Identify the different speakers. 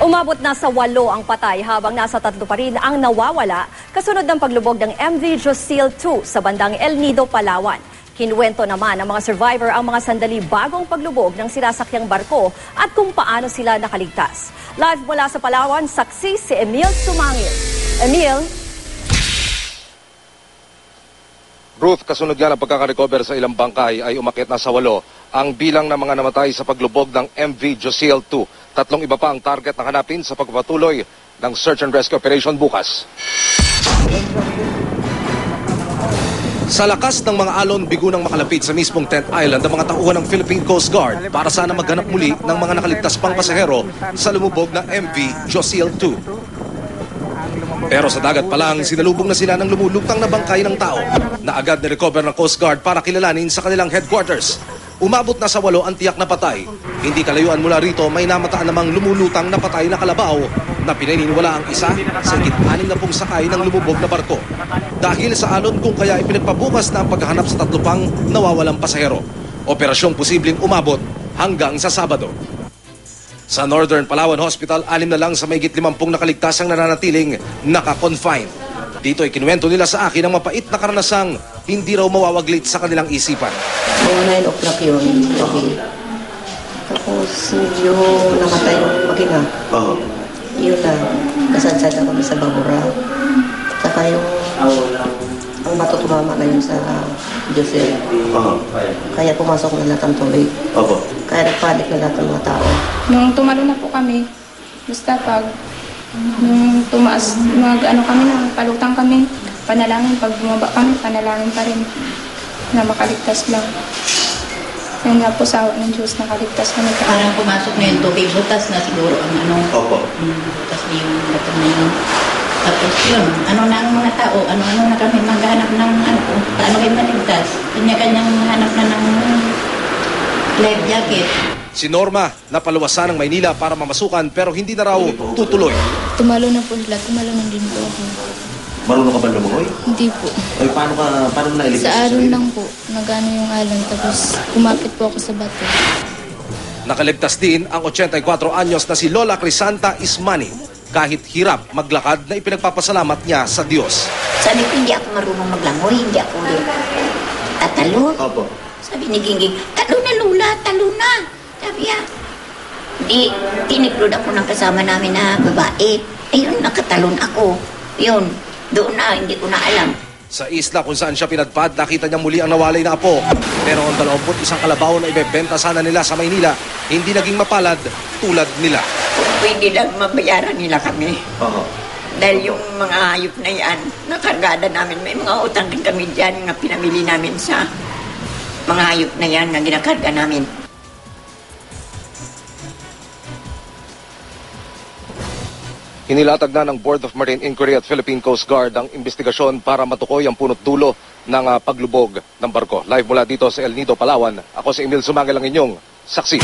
Speaker 1: Umabot na sa 8 ang patay habang nasa 3 pa rin ang nawawala kasunod ng paglubog ng MV Josil 2 sa bandang El Nido, Palawan. Kinuwento naman ng mga survivor ang mga sandali bagong paglubog ng sinasakyang barko at kung paano sila nakaligtas. Live mula sa Palawan, saksi si Emil Sumangil. Emil?
Speaker 2: Ruth, kasunod nga ng pagkakarecover sa ilang bangkay ay umakyat na sa 8 ang bilang ng mga namatay sa paglubog ng MV Josil 2. 3 iba pa ang target na hanapin sa pagpapatuloy ng search and rescue operation bukas. Sa lakas ng mga alon, bigo nang makalapit sa mismong Tent Island ang mga tauhan ng Philippine Coast Guard para sana maghanap muli ng mga nakaligtas pang pasahero sa lumubog na MV Josil 2. Pero sa dagat pa lang, sinalubong na sila ng lumulutang na bangkay ng tao na agad na-recover ng Coast Guard para kilalanin sa kanilang headquarters. Umabot na sa 8 ang tiyak na patay. Hindi kalayuan mula rito, may namataan namang lumulutang na patay na kalabaw na pinaniniwala ang isa sa git-6 na sakay ng lumubog na barko. Dahil sa alon kung kaya ipinagpabukas na ang paghahanap sa 3 pang nawawalang pasahero. Operasyong posibleng umabot hanggang sa Sabado. Sa Northern Palawan Hospital, 6 na lang sa mahigit 50 nakaligtas ang nananatiling naka-confine. Dito ay kinuwento nila sa akin ang mapait na karanasang hindi raw mawawaglit sa kanilang isipan.
Speaker 3: 9 o'clock yun, gabi. Tapos yung namatay yung magina. Yun na, kasadsada kami sa Babura. Saka yung ang bato tumama na yun sa Josel. Kaya pumasok na lahat ang tubig. Kaya nagpanik na lahat ng mga tao.
Speaker 4: Nung tumalo na po kami, basta pag nung tumaas, kami na, palutang kami, panalangin, pag bumaba kami, panalangin pa rin na makaligtas lang. Yan nga po sa awa ng Diyos, nakaligtas kami.
Speaker 5: Parang pumasok na yung tubig, butas na siguro ang butas na yung bato na yun. Tapos yun, na ang mga tao, ano na kami maghanap ng paano kayo maligtas. Kanya-kanyang hanap na ng life jacket.
Speaker 2: Si Norma, napaluwasan ng Maynila para mamasukan pero hindi na raw tutuloy.
Speaker 4: Tumalo na po sila, tumalo na din po ako.
Speaker 6: Marunong ka ba lumangoy?
Speaker 4: Hindi po.
Speaker 6: Ay, paano mo nailigtas?
Speaker 4: Sa alon lang po, nagano yung alon, tapos kumapit po ako sa bato.
Speaker 2: Nakaligtas din ang 84 anyos na si Lola Crisanta Ismani. Kahit hirap maglakad na ipinagpapasalamat niya sa Diyos.
Speaker 5: Sabi ko, hindi ako marunong maglangoy, hindi ako tatalon.
Speaker 6: Opo.
Speaker 5: Sabi ni Gingging, talo na Lula, talo na. Sabi niya, di, tiniklod ako ng kasama namin na babae. Ayun, nakatalon ako. Yun, doon na, hindi ko na alam.
Speaker 2: Sa isla kung saan siya pinadpad, nakita niya muli ang nawalay na apo. Pero ang 21 kalabaw na ibebenta sana nila sa Maynila, hindi naging mapalad tulad nila.
Speaker 7: Pwede lang mabayaran nila kami. Dahil yung mga hayop na yan, nakargada namin. May mga utang din kami dyan nga pinamili namin sa mga hayop na yan na ginakarga namin.
Speaker 2: Inilatag na ng Board of Marine Inquiry at Philippine Coast Guard ang investigasyon para matukoy ang punot dulo ng paglubog ng barko. Live mula dito sa El Nido, Palawan, ako si Emil Sumangil ang inyong saksi.